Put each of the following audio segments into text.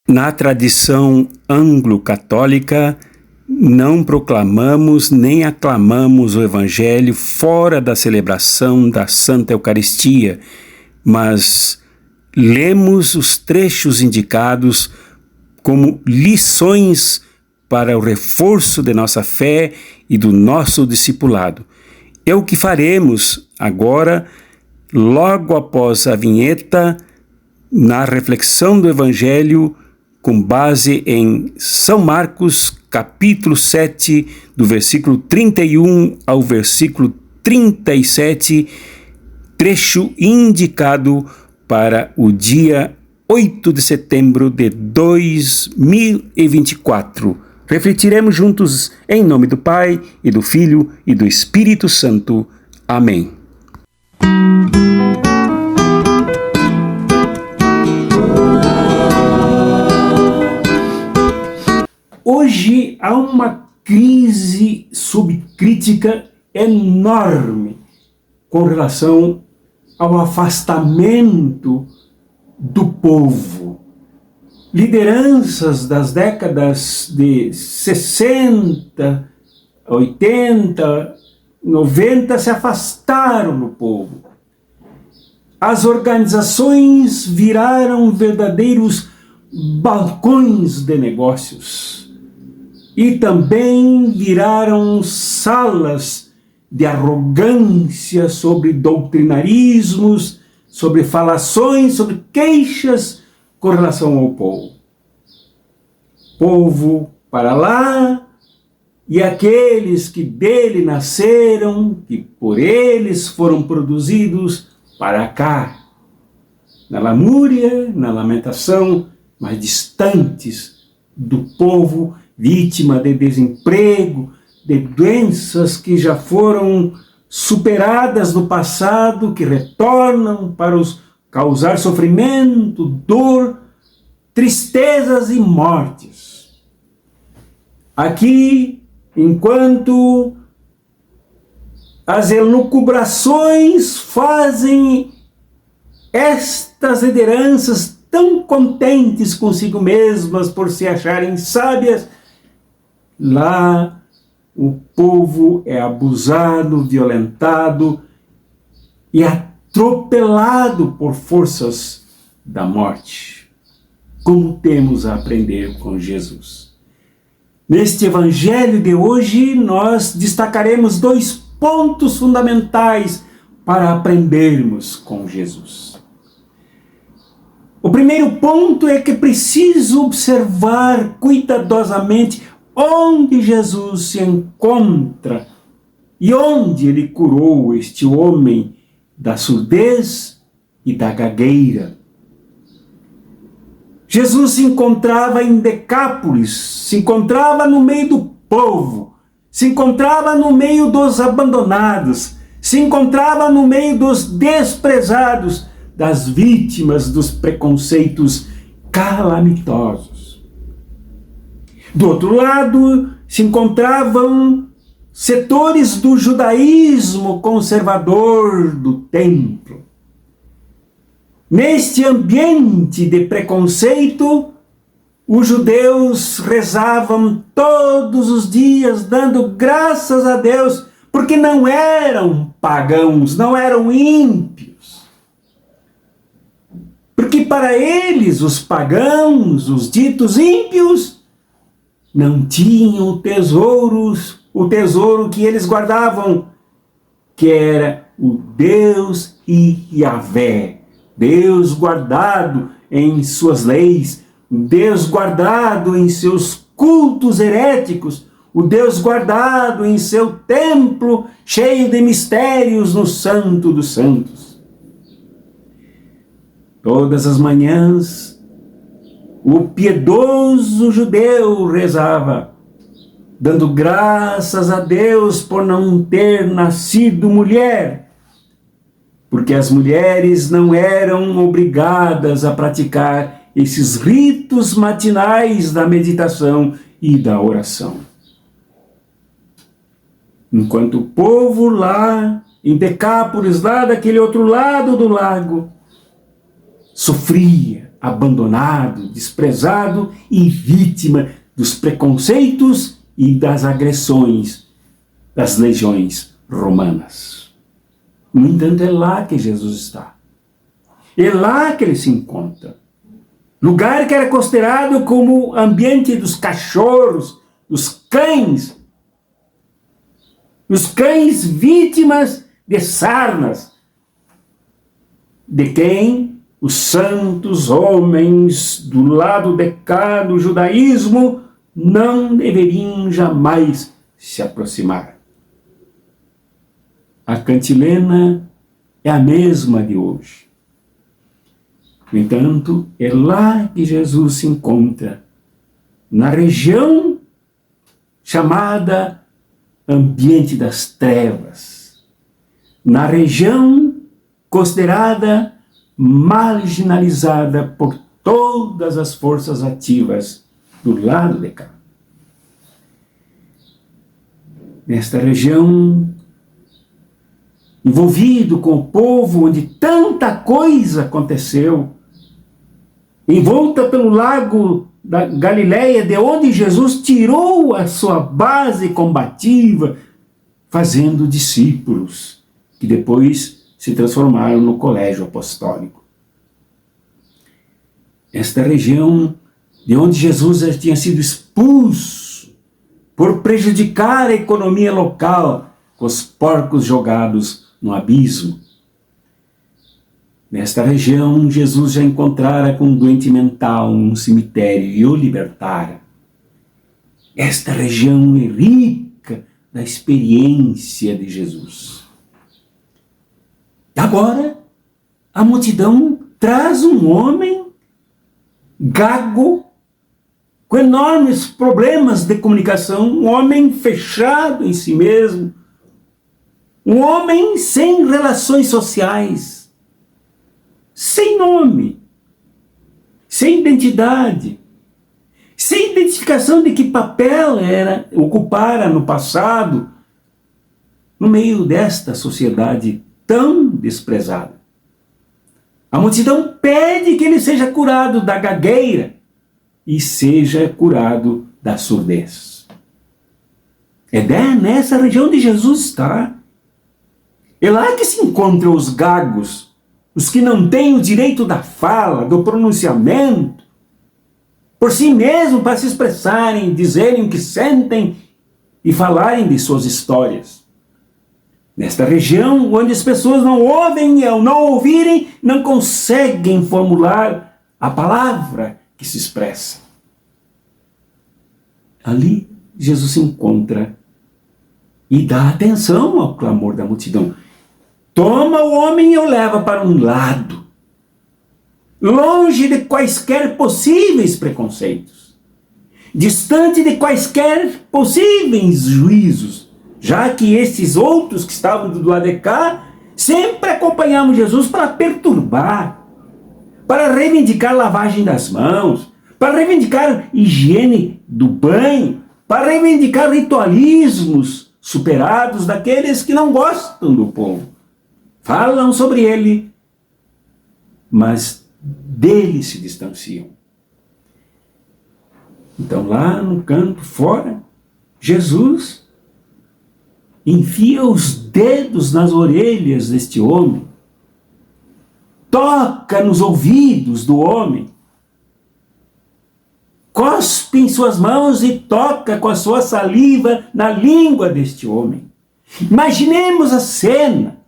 Na tradição anglo-católica, não proclamamos nem aclamamos o Evangelho fora da celebração da Santa Eucaristia, mas lemos os trechos indicados como lições para o reforço de nossa fé e do nosso discipulado. É o que faremos agora, logo após a vinheta, na reflexão do Evangelho, com base em São Marcos, capítulo 7, do versículo 31 ao versículo 37, trecho indicado para o dia 8 de setembro de 2024. Refletiremos juntos em nome do Pai, e do Filho, e do Espírito Santo. Amém. Hoje há uma crise subcrítica enorme com relação ao afastamento do povo. Lideranças das décadas de 60, 80, 90 se afastaram do povo. As organizações viraram verdadeiros balcões de negócios. E também viraram salas de arrogância sobre doutrinarismos, sobre falações, sobre queixas com relação ao povo. Povo para lá, e aqueles que dele nasceram, que por eles foram produzidos, para cá. Na lamúria, na lamentação, mas distantes do povo, vítima de desemprego, de doenças que já foram superadas no passado, que retornam para os causar sofrimento, dor, tristezas e mortes. Aqui, enquanto as elucubrações fazem estas lideranças tão contentes consigo mesmas por se acharem sábias, lá o povo é abusado, violentado e atropelado por forças da morte. Como temos a aprender com Jesus? Neste evangelho de hoje, nós destacaremos 2 pontos fundamentais para aprendermos com Jesus. O primeiro ponto é que preciso observar cuidadosamente onde Jesus se encontra e onde ele curou este homem da surdez e da gagueira. Jesus se encontrava em Decápolis, se encontrava no meio do povo, se encontrava no meio dos abandonados, se encontrava no meio dos desprezados, das vítimas dos preconceitos calamitosos. Do outro lado, se encontravam setores do judaísmo conservador do templo. Neste ambiente de preconceito, os judeus rezavam todos os dias, dando graças a Deus, porque não eram pagãos, não eram ímpios. Porque para eles, os pagãos, os ditos ímpios, não tinham o tesouro que eles guardavam, que era o Deus Yahvé, Deus guardado em suas leis, Deus guardado em seus cultos heréticos, o Deus guardado em seu templo cheio de mistérios no Santo dos Santos. Todas as manhãs, o piedoso judeu rezava, dando graças a Deus por não ter nascido mulher, porque as mulheres não eram obrigadas a praticar esses ritos matinais da meditação e da oração. Enquanto o povo lá em Decápolis, lá daquele outro lado do lago, sofria, abandonado, desprezado e vítima dos preconceitos e das agressões das legiões romanas. No entanto, é lá que Jesus está. É lá que ele se encontra. Lugar que era considerado como ambiente dos cachorros, dos cães vítimas de sarnas, de quem os santos homens do lado de cá do judaísmo não deveriam jamais se aproximar. A cantilena é a mesma de hoje. No entanto, é lá que Jesus se encontra, na região chamada ambiente das trevas, na região considerada marginalizada por todas as forças ativas do lado de cá. Nesta região, envolvido com o povo, onde tanta coisa aconteceu, envolta pelo lago da Galileia, de onde Jesus tirou a sua base combativa, fazendo discípulos, que depois se transformaram no colégio apostólico. Esta região de onde Jesus já tinha sido expulso por prejudicar a economia local com os porcos jogados no abismo. Nesta região, Jesus já encontrara com um doente mental num cemitério e o libertara. Esta região é rica da experiência de Jesus. E agora, a multidão traz um homem gago, com enormes problemas de comunicação, um homem fechado em si mesmo, um homem sem relações sociais, sem nome, sem identidade, sem identificação de que papel ocupara no passado, no meio desta sociedade tão desprezada. A multidão pede que ele seja curado da gagueira e seja curado da surdez. É nessa região onde Jesus está. É lá que se encontram os gagos, os que não têm o direito da fala, do pronunciamento, por si mesmo para se expressarem, dizerem o que sentem e falarem de suas histórias. Nesta região onde as pessoas não ouvem e ao não ouvirem, não conseguem formular a palavra que se expressa. Ali Jesus se encontra e dá atenção ao clamor da multidão. Toma o homem e o leva para um lado, longe de quaisquer possíveis preconceitos, distante de quaisquer possíveis juízos, já que esses outros que estavam do lado de cá sempre acompanhavam Jesus para perturbar, para reivindicar lavagem das mãos, para reivindicar higiene do banho, para reivindicar ritualismos superados daqueles que não gostam do povo. Falam sobre ele, mas dele se distanciam. Então lá no canto fora, Jesus enfia os dedos nas orelhas deste homem, toca nos ouvidos do homem, cospe em suas mãos e toca com a sua saliva na língua deste homem. Imaginemos a cena.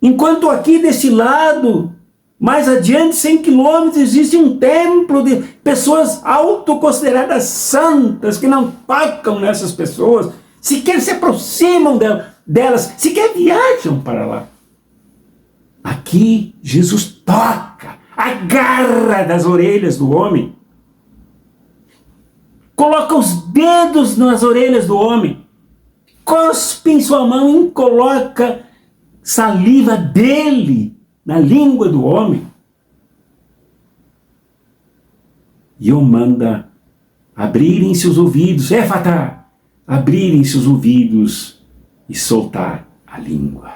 Enquanto aqui desse lado, mais adiante, 100 quilômetros, existe um templo de pessoas autoconsideradas santas, que não tocam nessas pessoas, sequer se aproximam delas, sequer viajam para lá. Aqui, Jesus toca, agarra das orelhas do homem, coloca os dedos nas orelhas do homem, cospe em sua mão e coloca saliva dele na língua do homem e o manda abrirem-se os ouvidos, éfata, abrirem-se os ouvidos e soltar a língua.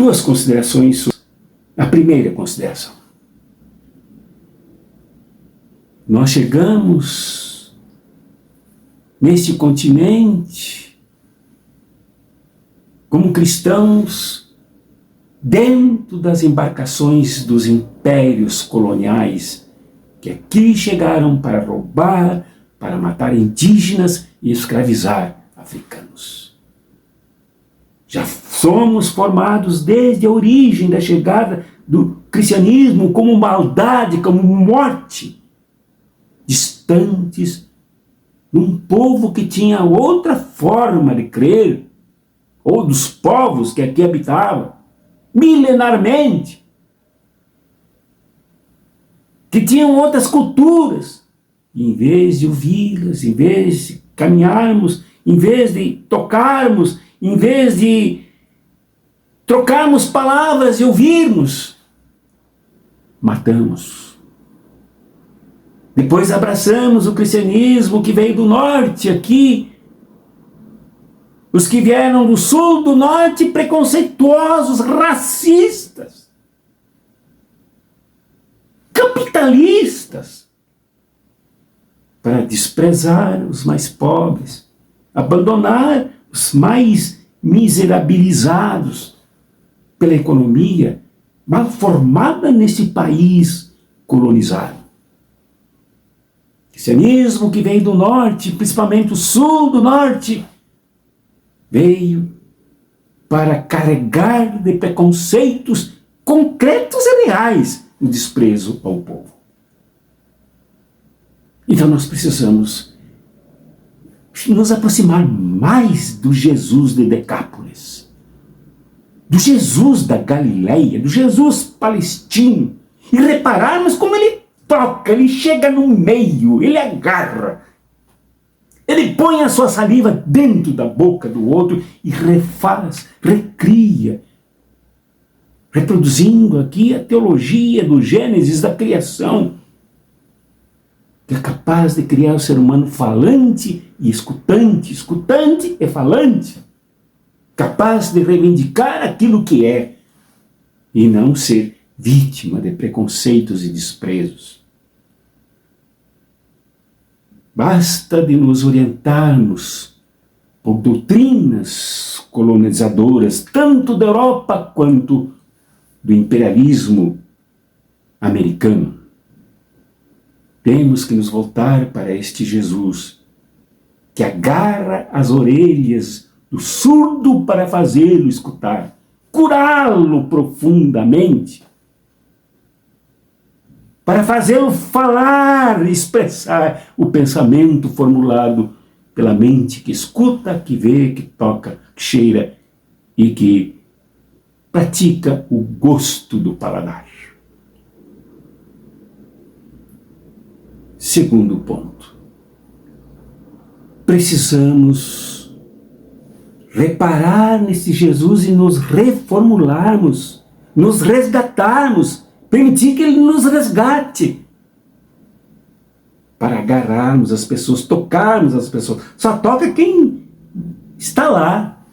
Duas considerações. A primeira consideração. Nós chegamos neste continente como cristãos dentro das embarcações dos impérios coloniais que aqui chegaram para roubar, para matar indígenas e escravizar africanos. Já somos formados desde a origem da chegada do cristianismo como maldade, como morte, distantes de um povo que tinha outra forma de crer, ou dos povos que aqui habitavam, milenarmente, que tinham outras culturas. E em vez de ouvi-las, em vez de caminharmos, em vez de tocarmos, em vez de trocarmos palavras e ouvirmos, matamos. Depois abraçamos o cristianismo que veio do norte aqui. Os que vieram do sul, do norte, preconceituosos, racistas, capitalistas, para desprezar os mais pobres, abandonar os mais miserabilizados pela economia mal formada nesse país colonizado. O cristianismo que veio do norte, principalmente o sul do norte, veio para carregar de preconceitos concretos e reais o desprezo ao povo. Então nós precisamos nos aproximar mais do Jesus de Decápolis, do Jesus da Galileia, do Jesus palestino, e repararmos como ele toca, ele chega no meio, ele agarra, ele põe a sua saliva dentro da boca do outro e refaz, recria, reproduzindo aqui a teologia do Gênesis, da criação, que é capaz de criar o ser humano falante e escutante, escutante e falante, capaz de reivindicar aquilo que é e não ser vítima de preconceitos e desprezos. Basta de nos orientarmos por doutrinas colonizadoras, tanto da Europa quanto do imperialismo americano. Temos que nos voltar para este Jesus, que agarra as orelhas do surdo para fazê-lo escutar, curá-lo profundamente, para fazê-lo falar, expressar o pensamento formulado pela mente que escuta, que vê, que toca, que cheira e que pratica o gosto do paladar. Segundo ponto, precisamos reparar nesse Jesus e nos reformularmos, nos resgatarmos, permitir que ele nos resgate, para agarrarmos as pessoas, tocarmos as pessoas. Só toca quem está lá.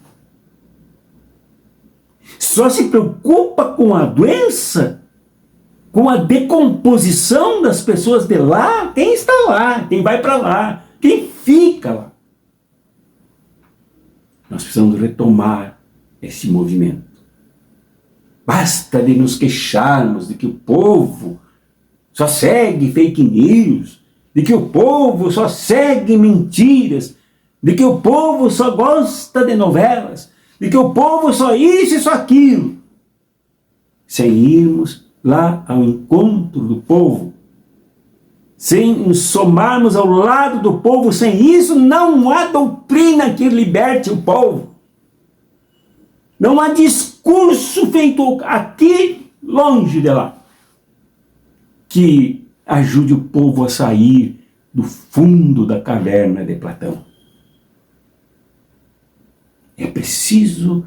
Só se preocupa com a doença, com a decomposição das pessoas de lá, quem está lá, quem vai para lá, quem fica lá. Nós precisamos retomar esse movimento. Basta de nos queixarmos de que o povo só segue fake news, de que o povo só segue mentiras, de que o povo só gosta de novelas, de que o povo só isso e só aquilo, sem irmos lá ao encontro do povo, sem nos somarmos ao lado do povo. Sem isso não há doutrina que liberte o povo. Não há discurso feito aqui, longe de lá, que ajude o povo a sair do fundo da caverna de Platão. É preciso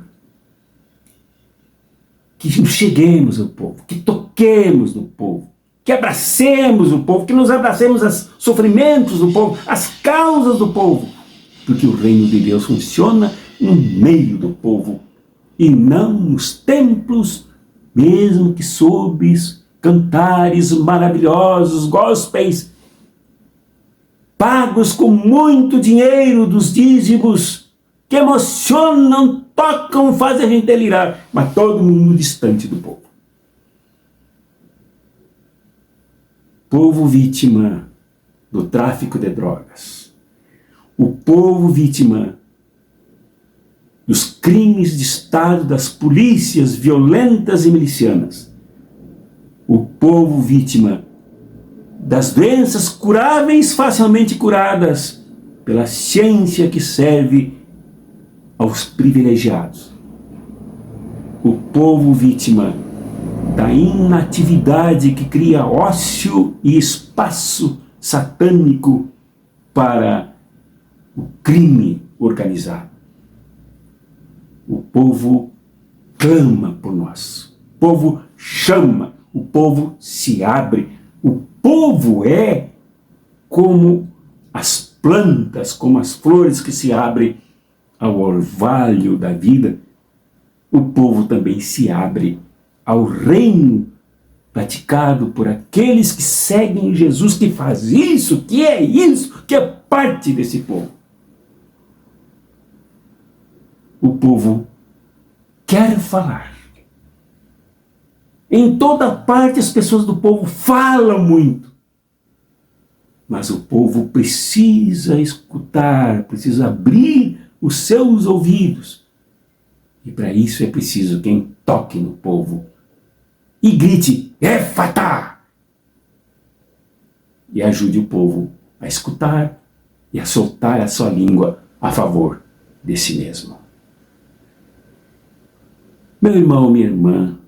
que cheguemos ao povo, que toquemos no povo, que abracemos o povo, que nos abracemos aos sofrimentos do povo, às causas do povo, porque o reino de Deus funciona no meio do povo e não nos templos, mesmo que soubes cantares maravilhosos, gospels, pagos com muito dinheiro dos dízimos, que emocionam, tocam, fazem a gente delirar, mas todo mundo distante do povo. Povo vítima do tráfico de drogas. O povo vítima dos crimes de Estado, das polícias violentas e milicianas. O povo vítima das doenças curáveis, facilmente curadas pela ciência que serve aos privilegiados. O povo vítima da inatividade que cria ócio e espaço satânico para o crime organizado. O povo clama por nós. O povo chama. O povo se abre. O povo é como as plantas, como as flores que se abrem ao orvalho da vida. O povo também se abre ao reino praticado por aqueles que seguem Jesus, que faz isso, que é parte desse povo. O povo quer falar. Em toda parte as pessoas do povo falam muito. Mas o povo precisa escutar, precisa abrir os seus ouvidos. E para isso é preciso quem toque no povo e grite, Éfata! E ajude o povo a escutar e a soltar a sua língua a favor de si mesmo. Meu irmão, minha irmã,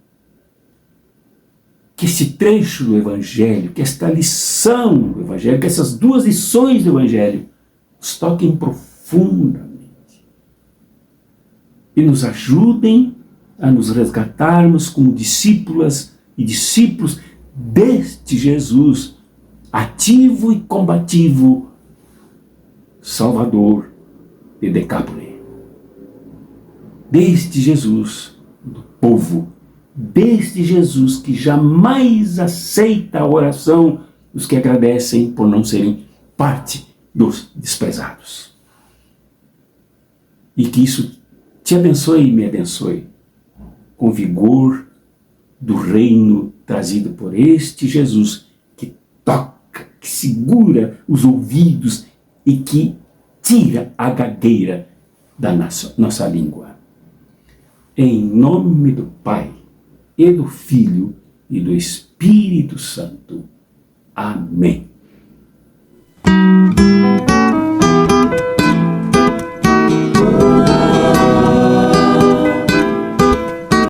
que esse trecho do Evangelho, que esta lição do Evangelho, que essas duas lições do Evangelho nos toquem profundamente e nos ajudem a nos resgatarmos como discípulas e discípulos deste Jesus ativo e combativo, Salvador de Decápole. Deste Jesus do povo, deste Jesus que jamais aceita a oração dos que agradecem por não serem parte dos desprezados. E que isso te abençoe e me abençoe com vigor do reino trazido por este Jesus que toca, que segura os ouvidos e que tira a gagueira da nossa língua. Em nome do Pai, e do Filho, e do Espírito Santo. Amém.